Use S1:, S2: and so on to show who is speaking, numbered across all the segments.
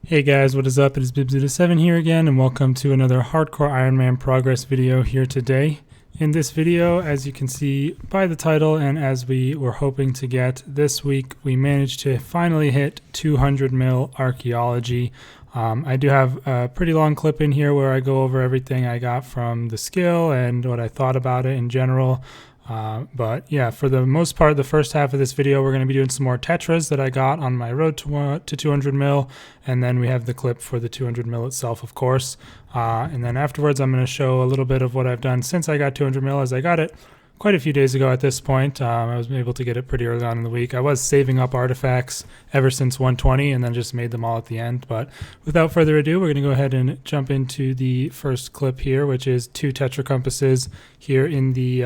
S1: Hey guys, what is up? It is Bibzuda7 here again, and welcome to another Hardcore Ironman progress video here today. In this video, as you can see by the title and as we were hoping to get this week, we managed to finally hit 200 mil archaeology. I do have a pretty long clip in here where I go over everything I got from the skill and what I thought about it in general. But yeah, for the most part, the first half of this video, we're going to be doing some more Tetras that I got on my road to 200 mil. And then we have the clip for the 200 mil itself, of course. And then afterwards, I'm going to show a little bit of what I've done since I got 200 mil, as I got it quite a few days ago at this point. I was able to get it pretty early on in the week. I was saving up artifacts ever since 120 and then just made them all at the end. But without further ado, we're going to go ahead and jump into the first clip here, which is 2 Tetra compasses here in the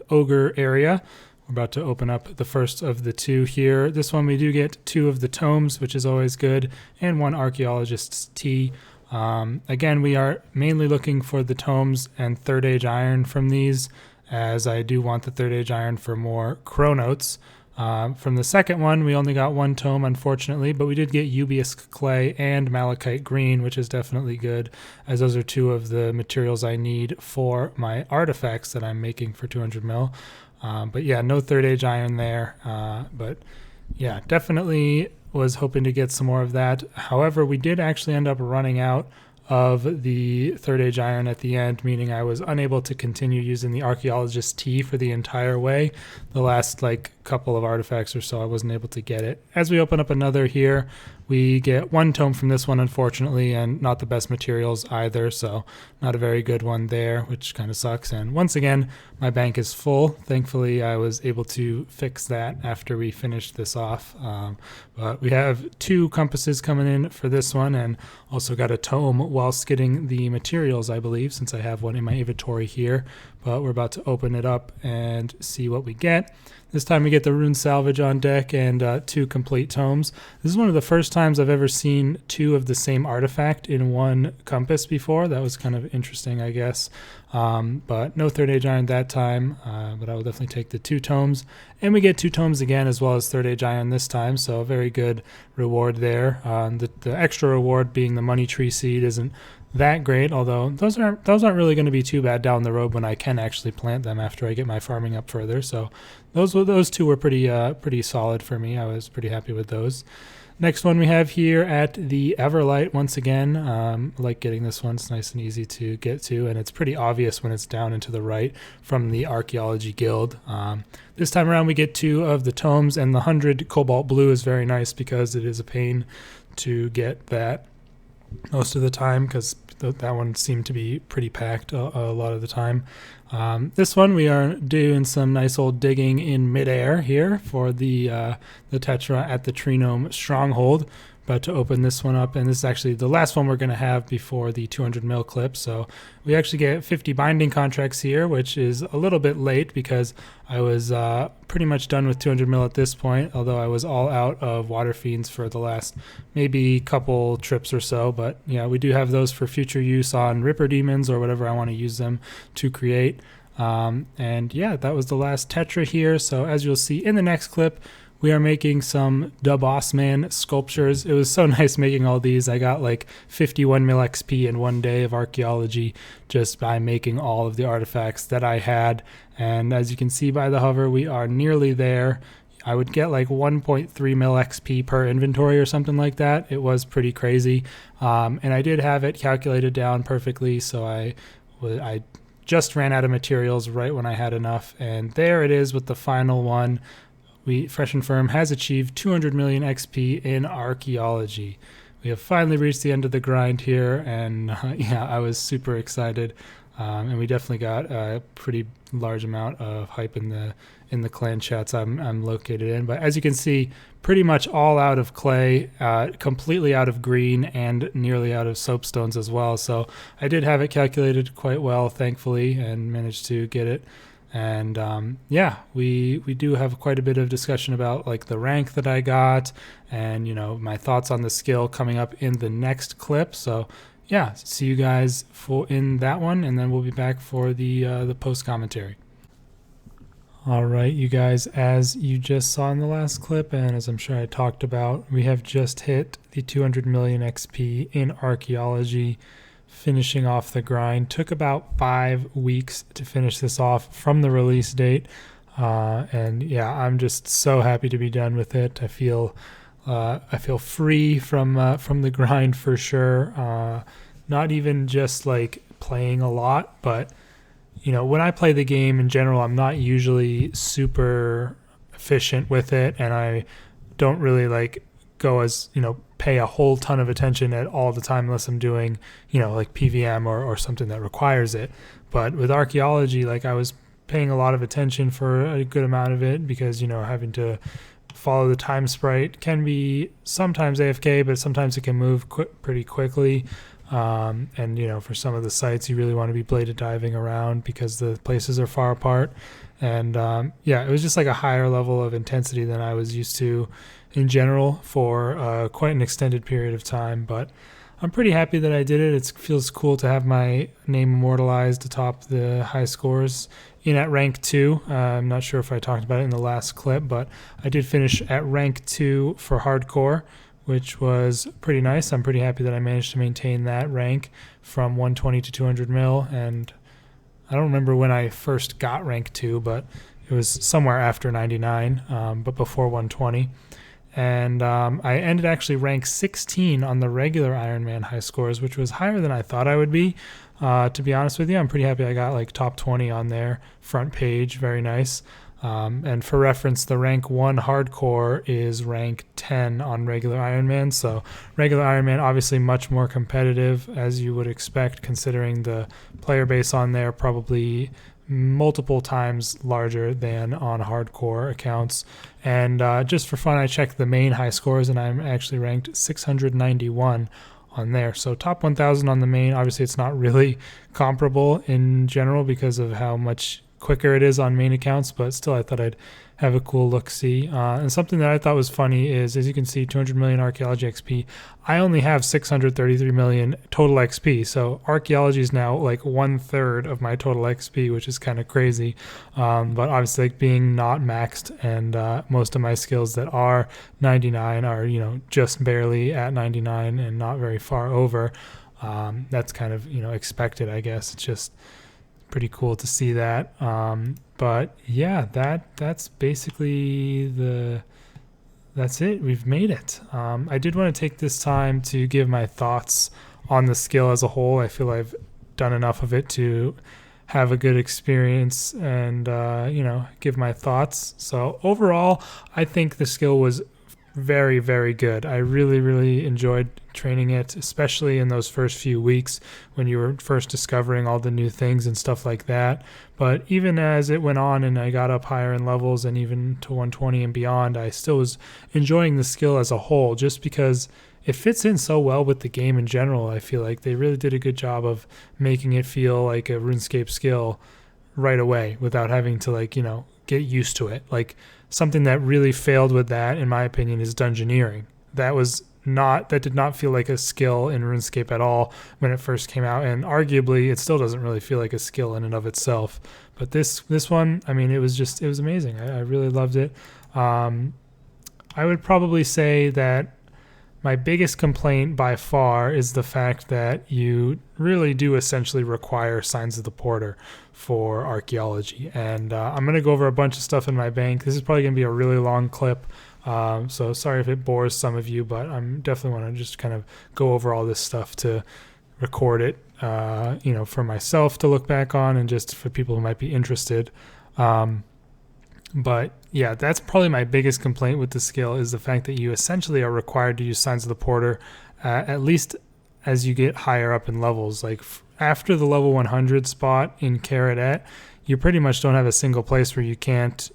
S1: Ogre area. We're about to open up the first of the 2 here. This one we do get 2 of the tomes, which is always good, and 1 archaeologist's tea. Again, we are mainly looking for the tomes and 3rd age iron from these, as I do want the 3rd age iron for more chronotes. From the second one, we only got 1 tome, unfortunately, but we did get Ubius clay and malachite green, which is definitely good, as those are 2 of the materials I need for my artifacts that I'm making for 200 mil. But yeah, no 3rd age iron there. But yeah, definitely was hoping to get some more of that. However, we did actually end up running out of the 3rd age iron at the end, meaning I was unable to continue using the archaeologist's tea for the entire way. The last couple of artifacts or so, I wasn't able to get it. As we open up another here, we get 1 tome from this one, unfortunately, and not the best materials either, so not a very good one there, which kind of sucks. And once again, my bank is full. Thankfully, I was able to fix that after we finished this off. But we have 2 compasses coming in for this one, and also got a tome whilst getting the materials, I believe, since I have one in my inventory here. But we're about to open it up and see what we get. This time we get the rune salvage on deck and 2 complete tomes. This is one of the first times I've ever seen 2 of the same artifact in 1 compass before. That was kind of interesting, I guess. But no 3rd age iron that time, but I will definitely take the 2 tomes. And we get 2 tomes again, as well as 3rd age iron this time, so a very good reward there. The extra reward being the money tree seed isn't that great, although those aren't really going to be too bad down the road when I can actually plant them after I get my farming up further. So those 2 were pretty solid for me. I was pretty happy with those. Next one we have here at the Everlight, once again. I like getting this one. It's nice and easy to get to, and it's pretty obvious when it's down and to the right from the Archaeology Guild. This time around we get 2 of the tomes, and the 100 Cobalt Blue is very nice because it is a pain to get that most of the time, because that one seemed to be pretty packed a lot of the time. This one we are doing some nice old digging in midair here for the Tetra at the Tree Gnome Stronghold. About to open this one up, and this is actually the last one we're going to have before the 200 mil clip. So we actually get 50 binding contracts here, which is a little bit late because I was pretty much done with 200 mil at this point, although I was all out of water fiends for the last maybe couple trips or so. But yeah, we do have those for future use on Ripper Demons or whatever I want to use them to create. And yeah, that was the last Tetra here. So as you'll see in the next clip, we are making some Da Boss Man sculptures. It was so nice making all these. I got 51 mil XP in 1 day of archaeology just by making all of the artifacts that I had. And as you can see by the hover, we are nearly there. I would get 1.3 mil XP per inventory or something like that. It was pretty crazy. And I did have it calculated down perfectly, so I just ran out of materials right when I had enough. And there it is with the final one. Fresh and Firm has achieved 200 million XP in archaeology. We have finally reached the end of the grind here, and yeah, I was super excited. And we definitely got a pretty large amount of hype in the clan chats I'm located in. But as you can see, pretty much all out of clay, completely out of green, and nearly out of soapstones as well. So I did have it calculated quite well, thankfully, and managed to get it. And yeah, we do have quite a bit of discussion about the rank that I got, and my thoughts on the skill coming up in the next clip. So yeah, see you guys in that one, and then we'll be back for the post commentary. All right, you guys, as you just saw in the last clip, and as I'm sure I talked about, we have just hit the 200 million XP in Archaeology, finishing off the grind. Took about 5 weeks to finish this off from the release date. And yeah, I'm just so happy to be done with it. I feel free from the grind for sure. Not even just like playing a lot, but when I play the game in general, I'm not usually super efficient with it, and I don't really like go as, pay a whole ton of attention at all the time unless I'm doing, like PVM or something that requires it. But with Archaeology, like I was paying a lot of attention for a good amount of it because, having to follow the time sprite can be sometimes AFK, but sometimes it can move pretty quickly. And for some of the sites you really want to be bladed diving around because the places are far apart. And it was just like a higher level of intensity than I was used to in general for quite an extended period of time. But I'm pretty happy that I did it. It feels cool to have my name immortalized atop the high scores at rank 2. I'm not sure if I talked about it in the last clip, but I did finish at rank 2 for hardcore, which was pretty nice. I'm pretty happy that I managed to maintain that rank from 120 to 200 mil. And I don't remember when I first got rank 2, but it was somewhere after 99, but before 120. And I ended actually rank 16 on the regular Ironman high scores, which was higher than I thought I would be. To be honest with you, I'm pretty happy I got like top 20 on there, front page, very nice. And for reference, the rank 1 hardcore is rank 10 on regular Ironman. So regular Ironman, obviously much more competitive, as you would expect, considering the player base on there probably multiple times larger than on hardcore accounts. And just for fun, I checked the main high scores, and I'm actually ranked 691 on there. So top 1,000 on the main. Obviously, it's not really comparable in general because of how much quicker it is on main accounts, but still I thought I'd have a cool look-see. And something that I thought was funny is, as you can see, 200 million Archaeology XP. I only have 633 million total XP, so Archaeology is now like 1/3 of my total XP, which is kind of crazy. But obviously, like, being not maxed, and most of my skills that are 99 are, just barely at 99 and not very far over. That's kind of, expected, I guess. It's just pretty cool to see that. But yeah, that's basically that's it. We've made it. I did want to take this time to give my thoughts on the skill as a whole. I feel I've done enough of it to have a good experience and give my thoughts. So overall, I think the skill was very, very good. I really, really enjoyed training it, especially in those first few weeks when you were first discovering all the new things and stuff like that. But even as it went on and I got up higher in levels and even to 120 and beyond, I still was enjoying the skill as a whole, just because it fits in so well with the game in general. I feel like they really did a good job of making it feel like a RuneScape skill right away without having to get used to it. Like, something that really failed with that, in my opinion, is dungeoneering. That did not feel like a skill in RuneScape at all when it first came out, and arguably it still doesn't really feel like a skill in and of itself. But this one, I mean, it was amazing. I really loved it. I would probably say that my biggest complaint by far is the fact that you really do essentially require Signs of the Porter for Archaeology. And I'm going to go over a bunch of stuff in my bank. This is probably going to be a really long clip. So sorry if it bores some of you, but I'm definitely want to just kind of go over all this stuff to record it, for myself to look back on and just for people who might be interested. But yeah, that's probably my biggest complaint with the skill, is the fact that you essentially are required to use Signs of the Porter, at least as you get higher up in levels. Like after the level 100 spot in Carat, you pretty much don't have a single place where you can't,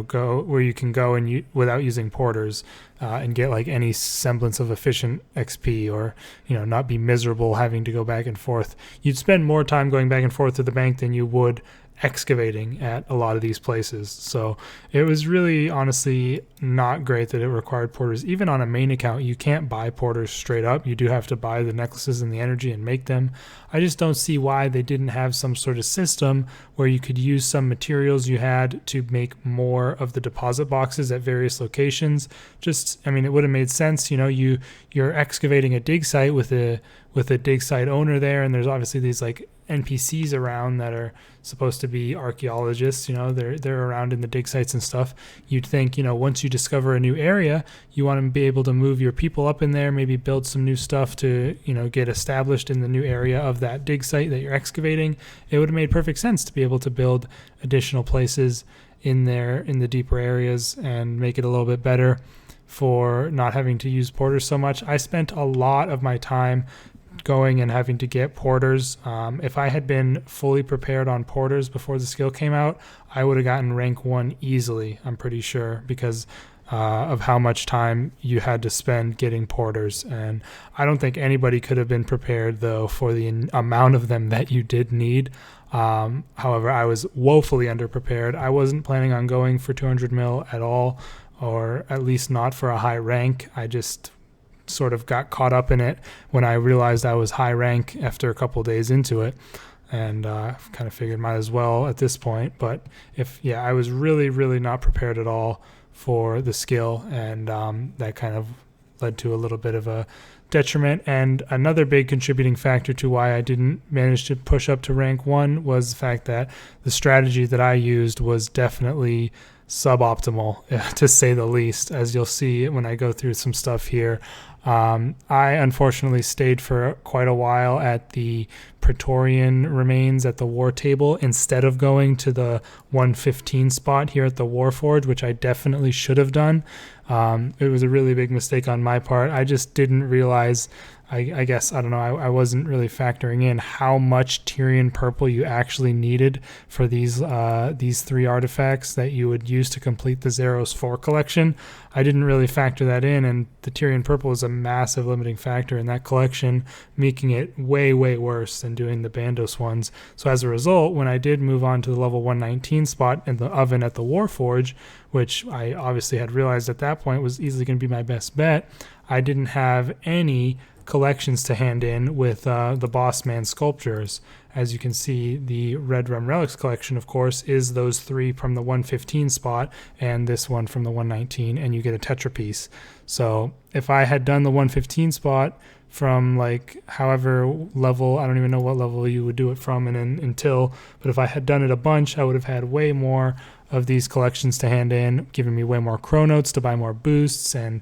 S1: go where you can go and without using porters and get like any semblance of efficient XP, or not be miserable having to go back and forth. You'd spend more time going back and forth to the bank than you would excavating at a lot of these places. So it was really honestly not great that it required porters. Even on a main account, you can't buy porters straight up. You do have to buy the necklaces and the energy and make them. I just don't see why they didn't have some sort of system where you could use some materials you had to make more of the deposit boxes at various locations. I mean, it would have made sense. You're excavating a dig site with a dig site owner there, and there's obviously these like NPCs around that are supposed to be archaeologists. They're around in the dig sites and stuff. You'd think, once you discover a new area, you want to be able to move your people up in there, maybe build some new stuff to, get established in the new area of that dig site that you're excavating. It would have made perfect sense to be able to build additional places in there in the deeper areas and make it a little bit better for not having to use porters so much. I spent a lot of my time going and having to get porters. If I had been fully prepared on porters before the skill came out, I would have gotten rank 1 easily, I'm pretty sure, because of how much time you had to spend getting porters. And I don't think anybody could have been prepared, though, for the amount of them that you did need. However, I was woefully underprepared. I wasn't planning on going for 200 mil at all, or at least not for a high rank. I just sort of got caught up in it when I realized I was high rank after a couple of days into it, and kind of figured might as well at this point. But I was really, really not prepared at all for the skill, and that kind of led to a little bit of a detriment. And another big contributing factor to why I didn't manage to push up to rank 1 was the fact that the strategy that I used was definitely suboptimal, to say the least, as you'll see when I go through some stuff here. I unfortunately stayed for quite a while at the Praetorian remains at the war table instead of going to the 115 spot here at the Warforge, which I definitely should have done. It was a really big mistake on my part. I just didn't realize, I guess, I don't know, I wasn't really factoring in how much Tyrian purple you actually needed for these 3 artifacts that you would use to complete the Zeros 4 collection. I didn't really factor that in, and the Tyrian purple is a massive limiting factor in that collection, making it way, way worse than doing the Bandos ones. So as a result, when I did move on to the level 119 spot in the oven at the Warforge, which I obviously had realized at that point was easily going to be my best bet, I didn't have any collections to hand in with the Boss Man sculptures. As you can see, the Red Rum Relics collection, of course, is those 3 from the 115 spot and this one from the 119, and you get a Tetra piece. So if I had done the 115 spot from like however level, I don't even know what level you would do it from and until, but if I had done it a bunch, I would have had way more of these collections to hand in, giving me way more chronotes to buy more boosts and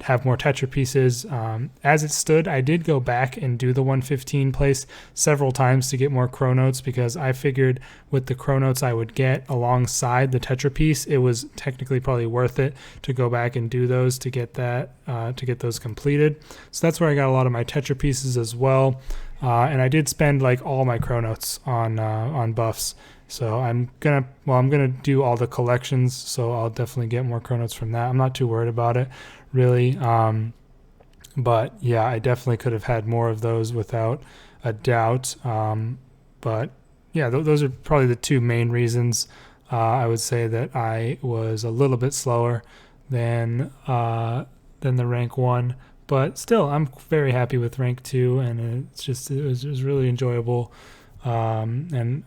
S1: have more Tetra pieces. As it stood, I did go back and do the 115 place several times to get more chronotes, because I figured with the chronotes I would get alongside the Tetra piece, it was technically probably worth it to go back and do those to get those completed. So that's where I got a lot of my Tetra pieces as well. And I did spend like all my chronotes on buffs. So I'm gonna do all the collections, so I'll definitely get more chronotes from that. I'm not too worried about it, really. But yeah, I definitely could have had more of those without a doubt. But yeah, those are probably the 2 main reasons I would say that I was a little bit slower than the rank 1. But still, I'm very happy with rank 2, and it was really enjoyable. And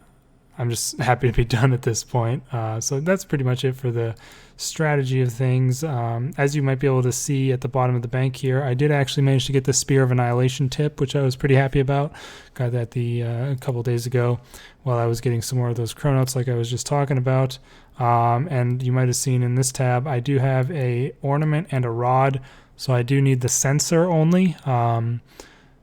S1: I'm just happy to be done at this point. So that's pretty much it for the strategy of things. As you might be able to see at the bottom of the bank here, I did actually manage to get the Spear of Annihilation tip, which I was pretty happy about. Got that a couple days ago while I was getting some more of those chronotes like I was just talking about. And you might have seen in this tab, I do have a ornament and a rod, so I do need the sensor only.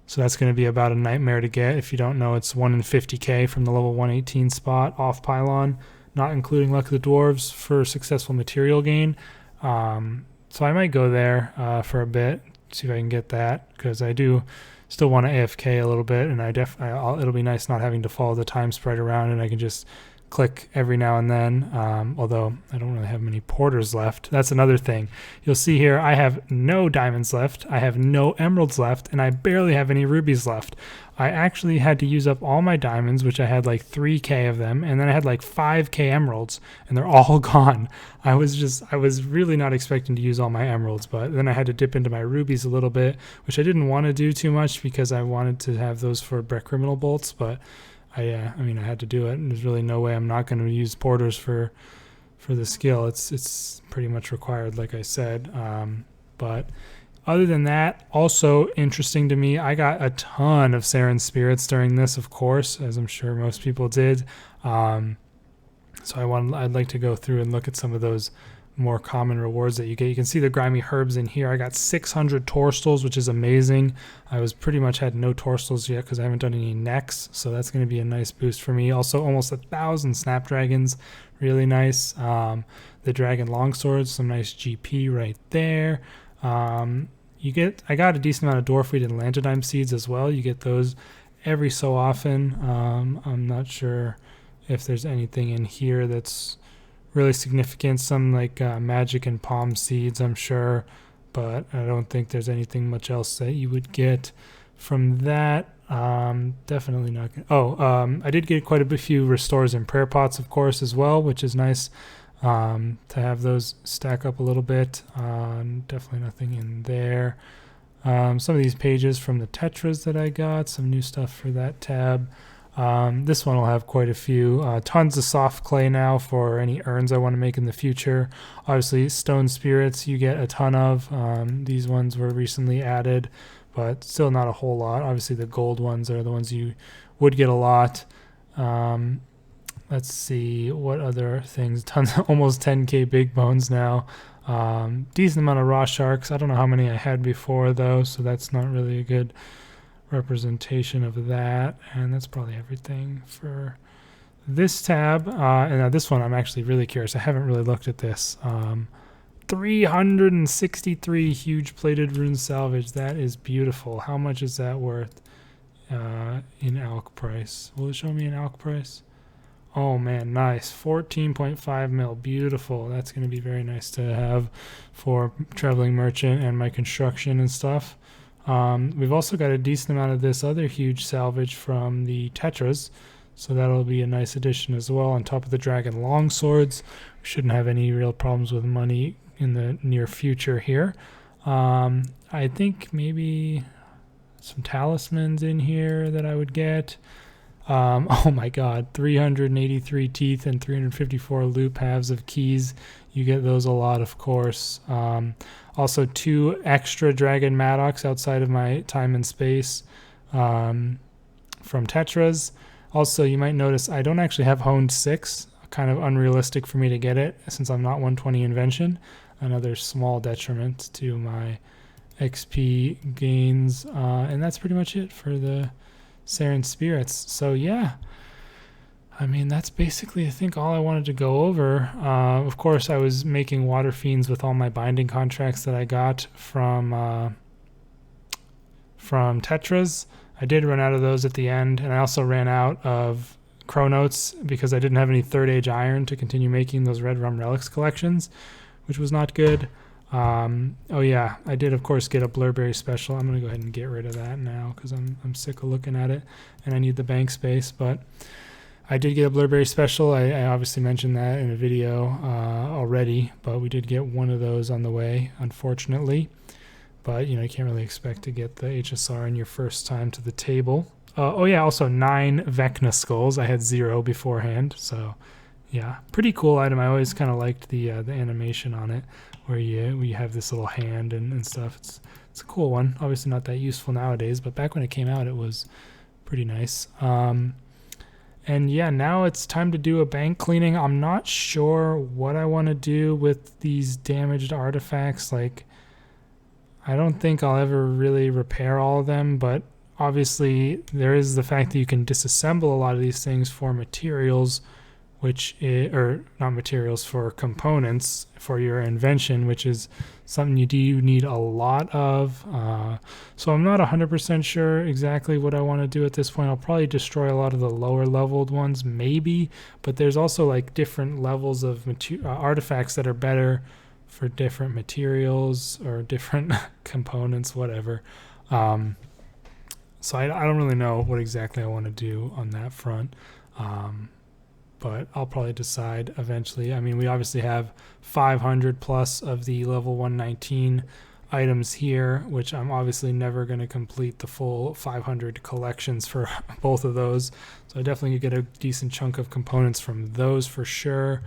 S1: So that's going to be about a nightmare to get. If you don't know, it's 1 in 50k from the level 118 spot off pylon, not including Luck of the Dwarves for successful material gain. So I might go there for a bit, see if I can get that, because I do still want to AFK a little bit, and it'll be nice not having to follow the time spread around, and I can just click every now and then, although I don't really have many porters left. That's another thing. You'll see here I have no diamonds left, I have no emeralds left, and I barely have any rubies left. I actually had to use up all my diamonds, which I had like 3k of them, and then I had like 5k emeralds, and they're all gone. I was really not expecting to use all my emeralds, but then I had to dip into my rubies a little bit, which I didn't want to do too much because I wanted to have those for brick criminal bolts, but I mean, I had to do it, and there's really no way I'm not going to use porters for the skill. It's pretty much required, like I said. But other than that, also interesting to me, I got a ton of Saren spirits during this, of course, as I'm sure most people did. So I'd like to go through and look at some of those more common rewards that you get. You can see the grimy herbs in here. I got 600 torstals, which is amazing. I was pretty much had no torstals yet because I haven't done any necks, so that's going to be a nice boost for me. Also almost 1,000 snapdragons, really nice. The dragon longswords, some nice GP right there. I got a decent amount of dwarfweed and lantidime seeds as well. You get those every so often. I'm not sure if there's anything in here that's really significant. Some like magic and palm seeds, I'm sure, but I don't think there's anything much else that you would get from that. Definitely not gonna, I did get quite a few restores and prayer pots, of course, as well, which is nice to have those stack up a little bit. Definitely nothing in there. Some of these pages from the Tetras that I got, some new stuff for that tab. This one will have quite a few. Tons of soft clay now for any urns I want to make in the future. Obviously, stone spirits you get a ton of. These ones were recently added, but still not a whole lot. Obviously, the gold ones are the ones you would get a lot. Let's see, what other things? Tons, almost 10k big bones now. Decent amount of raw sharks. I don't know how many I had before, though, so that's not really a good representation of that. And that's probably everything for this tab. And this one I'm actually really curious. I haven't really looked at this. 363 huge plated rune salvage. That is beautiful. How much is that worth in alc price? Will it show me an alc price? Oh man, nice. 14.5 mil. Beautiful. That's going to be very nice to have for traveling merchant and my construction and stuff. We've also got a decent amount of this other huge salvage from the Tetras, so that'll be a nice addition as well on top of the dragon longswords. We shouldn't have any real problems with money in the near future here. I think maybe some talismans in here that I would get. Oh my god, 383 teeth and 354 loop halves of keys. You get those a lot, of course. Also 2 extra dragon Maddox outside of my time and space from Tetras. Also, you might notice I don't actually have honed 6. Kind of unrealistic for me to get it since I'm not 120 invention. Another small detriment to my XP gains. And that's pretty much it for the Saren spirits. So yeah, I mean, that's basically, I think, all I wanted to go over. Of course, I was making water fiends with all my binding contracts that I got from Tetras. I did run out of those at the end, and I also ran out of chronotes because I didn't have any third age iron to continue making those red rum relics collections, which was not good. Oh yeah, I did of course get a blurberry special. I'm gonna go ahead and get rid of that now because I'm sick of looking at it and I need the bank space. But I did get a blurberry special. I obviously mentioned that in a video already, but we did get one of those on the way, unfortunately. But you know, you can't really expect to get the HSR in your first time to the table. Oh yeah, also 9 Vecna skulls. I had 0 beforehand, so yeah, pretty cool item. I always kind of liked the animation on it, where you have this little hand and stuff. It's a cool one. Obviously not that useful nowadays, but back when it came out, it was pretty nice. And yeah, now it's time to do a bank cleaning. I'm not sure what I want to do with these damaged artifacts. Like, I don't think I'll ever really repair all of them, but obviously there is the fact that you can disassemble a lot of these things for materials, which is, or not materials, for components for your invention, which is something you do need a lot of. So I'm not 100% sure exactly what I want to do at this point. I'll probably destroy a lot of the lower leveled ones, maybe, but there's also like different levels of artifacts that are better for different materials or different components, whatever. So I don't really know what exactly I want to do on that front. But I'll probably decide eventually. I mean, we obviously have 500 plus of the level 119 items here, which I'm obviously never going to complete the full 500 collections for both of those. So I definitely could get a decent chunk of components from those for sure.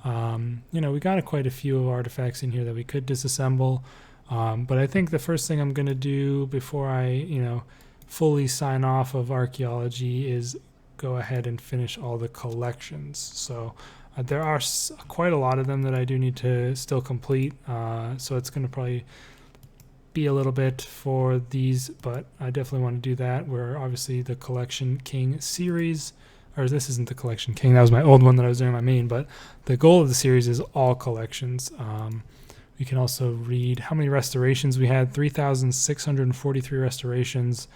S1: We got quite a few artifacts in here that we could disassemble. But I think the first thing I'm going to do before I, fully sign off of archaeology is go ahead and finish all the collections. So there are quite a lot of them that I do need to still complete. So it's going to probably be a little bit for these, but I definitely want to do that. We're obviously the Collection King series, or this isn't the Collection King. That was my old one that I was doing my main, but the goal of the series is all collections. We can also read how many restorations we had, 3,643 restorations.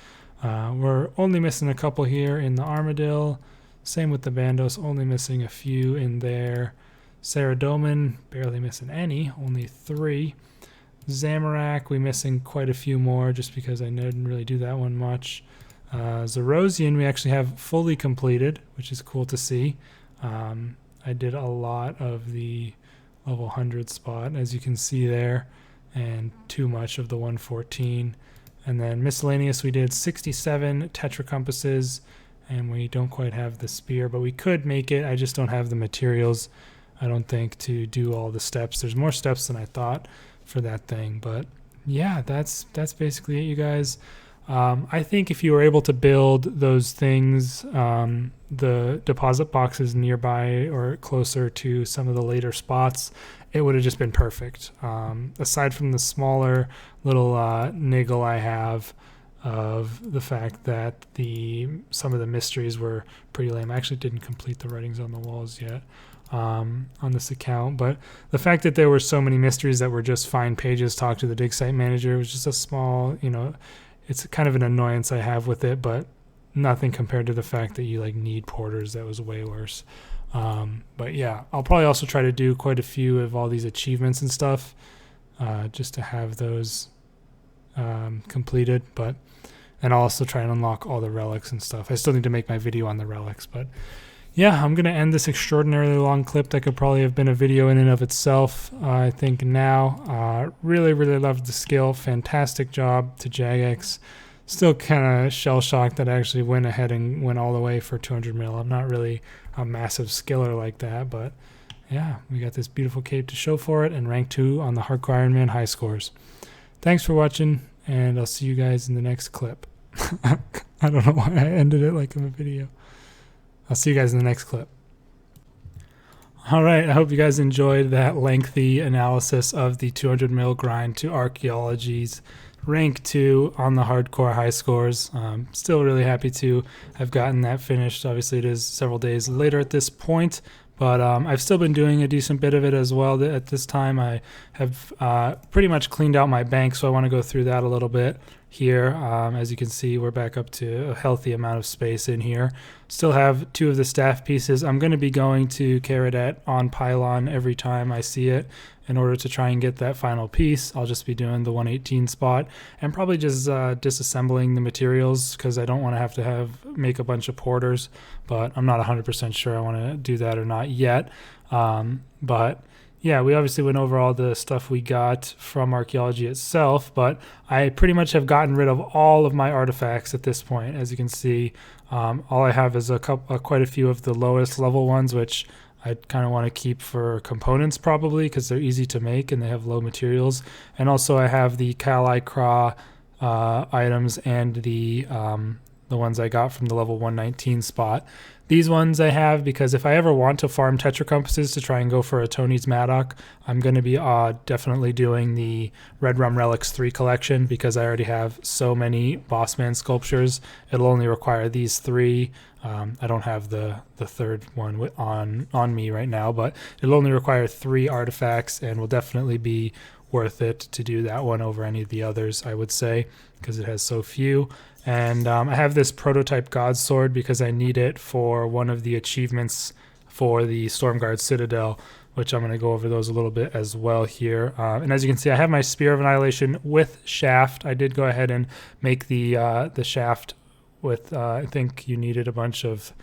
S1: We're only missing a couple here in the Armadillo. Same with the Bandos, only missing a few in there. Saradomin, barely missing any, only 3. Zamorak, we missing quite a few more just because I didn't really do that one much. Zerosian, we actually have fully completed, which is cool to see. I did a lot of the level 100 spot, as you can see there, and too much of the 114. And then miscellaneous, we did 67 Tetra compasses, and we don't quite have the spear, but we could make it. I just don't have the materials, I don't think, to do all the steps. There's more steps than I thought for that thing, but yeah, that's basically it, you guys. I think if you were able to build those things, the deposit boxes nearby or closer to some of the later spots, it would have just been perfect. Aside from the smaller little niggle I have of the fact that some of the mysteries were pretty lame. I actually didn't complete the writings on the walls yet on this account, but the fact that there were so many mysteries that were just fine pages, talk to the dig site manager, was just a small, it's kind of an annoyance I have with it, but nothing compared to the fact that you need porters. That was way worse. But yeah, I'll probably also try to do quite a few of all these achievements and stuff, just to have those completed. And I'll also try and unlock all the relics and stuff. I still need to make my video on the relics, but yeah, I'm going to end this extraordinarily long clip that could probably have been a video in and of itself, I think now. Really, really loved the skill. Fantastic job to Jagex. Still kind of shell-shocked that I actually went ahead and went all the way for 200 mil. I'm not really a massive skiller like that, but yeah, we got this beautiful cape to show for it, and rank 2 on the Hardcore Iron Man high scores. Thanks for watching, and I'll see you guys in the next clip. I don't know why I ended it like in a video. I'll see you guys in the next clip. All right, I hope you guys enjoyed that lengthy analysis of the 200 mil grind to Archaeology's rank 2 on the hardcore high scores. Still really happy to have gotten that finished. Obviously, it is several days later at this point, but I've still been doing a decent bit of it as well. At this time, I have pretty much cleaned out my bank, so I want to go through that a little bit here. As you can see, we're back up to a healthy amount of space in here. Still have 2 of the staff pieces. I'm going to be going to Caradet on Pylon every time I see it in order to try and get that final piece. I'll just be doing the 118 spot and probably just disassembling the materials because I don't want to have make a bunch of porters, but I'm not 100% sure I want to do that or not yet. But yeah, we obviously went over all the stuff we got from Archaeology itself, but I pretty much have gotten rid of all of my artifacts at this point. As you can see, all I have is quite a few of the lowest level ones, which I kind of want to keep for components probably because they're easy to make and they have low materials. And also I have the Kali Kra items and the the ones I got from the level 119 spot. These ones I have because if I ever want to farm Tetra compasses to try and go for a Tony's Maddock, I'm going to be definitely doing the Red Rum Relics 3 collection because I already have so many Bossman sculptures. It'll only require these 3. I don't have the third one on me right now, but it'll only require 3 artifacts and will definitely be worth it to do that one over any of the others, I would say, because it has so few. And I have this prototype God Sword because I need it for one of the achievements for the Stormguard Citadel, which I'm going to go over those a little bit as well here. And as you can see, I have my Spear of Annihilation with shaft. I did go ahead and make the shaft with, I think you needed a bunch of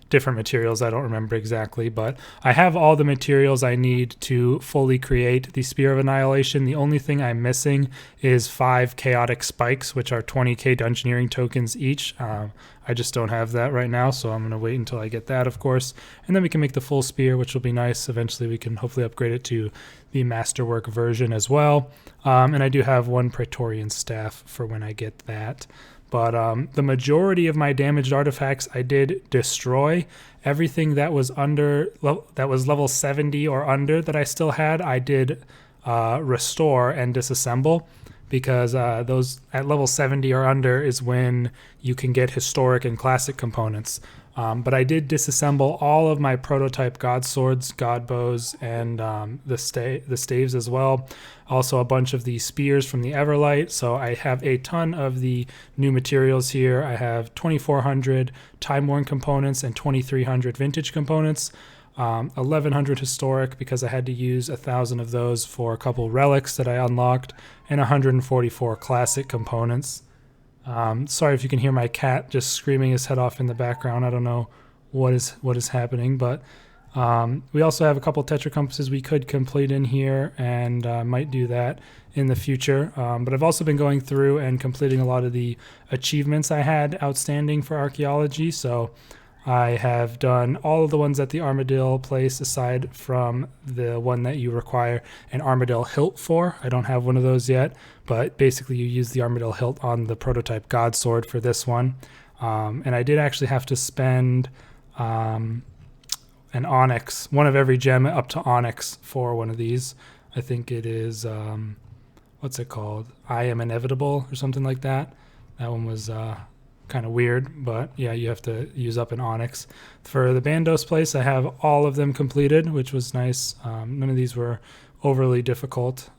S1: different materials. I don't remember exactly, but I have all the materials I need to fully create the Spear of Annihilation. The only thing I'm missing is 5 chaotic spikes, which are 20k dungeoneering tokens each. I just don't have that right now, so I'm going to wait until I get that, of course, and then we can make the full spear, which will be nice. Eventually we can hopefully upgrade it to the masterwork version as well. And I do have 1 Praetorian staff for when I get that. But the majority of my damaged artifacts I did destroy. Everything that was that was level 70 or under that I still had, I did restore and disassemble, because those at level 70 or under is when you can get historic and classic components. But I did disassemble all of my prototype God Swords, God Bows, and the staves as well. Also a bunch of the spears from the Everlight. So I have a ton of the new materials here. I have 2,400 time-worn components and 2,300 vintage components. 1,100 historic because I had to use 1,000 of those for a couple relics that I unlocked, and 144 classic components. Sorry if you can hear my cat just screaming his head off in the background. I don't know what is happening, but we also have a couple Tetra compasses we could complete in here, and might do that in the future. But I've also been going through and completing a lot of the achievements I had outstanding for archaeology. So I have done all of the ones at the Armadillo place aside from the one that you require an Armadillo hilt for. I don't have one of those yet, but basically you use the Armadillo hilt on the prototype God Sword for this one. And I did actually have to spend an onyx, one of every gem up to onyx for one of these. I think it is, what's it called? I Am Inevitable or something like that. That one was kind of weird, but yeah, you have to use up an onyx. For the Bandos place, I have all of them completed, which was nice. None of these were overly difficult.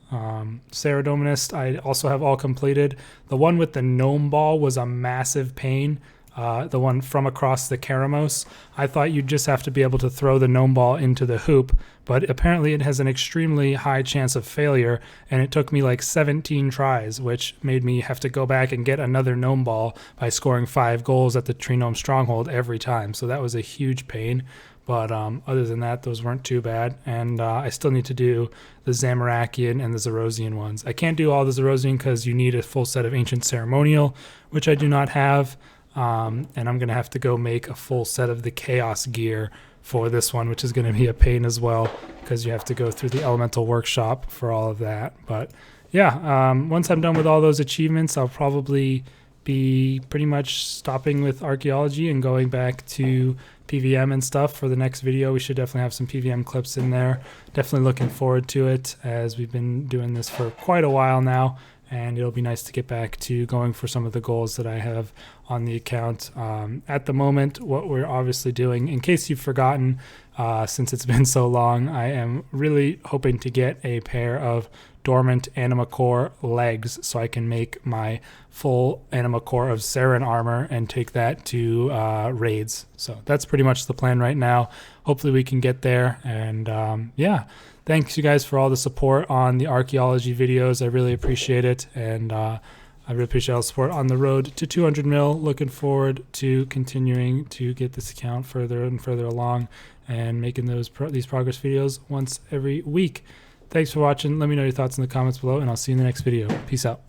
S1: Sarah Dominist, I also have all completed. The one with the gnome ball was a massive pain. The one from across the Keramos. I thought you'd just have to be able to throw the gnome ball into the hoop, but apparently it has an extremely high chance of failure, and it took me like 17 tries, which made me have to go back and get another gnome ball by scoring 5 goals at the Tree Gnome Stronghold every time. So that was a huge pain. But other than that, those weren't too bad. And I still need to do the Zamorakian and the Zerosian ones. I can't do all the Zerosian because you need a full set of Ancient Ceremonial, which I do not have. And I'm going to have to go make a full set of the Chaos gear for this one, which is going to be a pain as well because you have to go through the Elemental Workshop for all of that. But yeah, once I'm done with all those achievements, I'll probably be pretty much stopping with archaeology and going back to PVM and stuff for the next video. We should definitely have some PVM clips in there. Definitely looking forward to it, as we've been doing this for quite a while now, and it'll be nice to get back to going for some of the goals that I have on the account. At the moment, what we're obviously doing, in case you've forgotten, since it's been so long, I am really hoping to get a pair of dormant Anima Core legs so I can make my full Anima Core of Saren armor and take that to raids. So that's pretty much the plan right now. Hopefully we can get there, and yeah, thanks you guys for all the support on the archaeology videos. I really appreciate it, and I really appreciate all the support on the road to 200 mil. Looking forward to continuing to get this account further and further along and making these progress videos once every week. Thanks for watching. Let me know your thoughts in the comments below, and I'll see you in the next video. Peace out.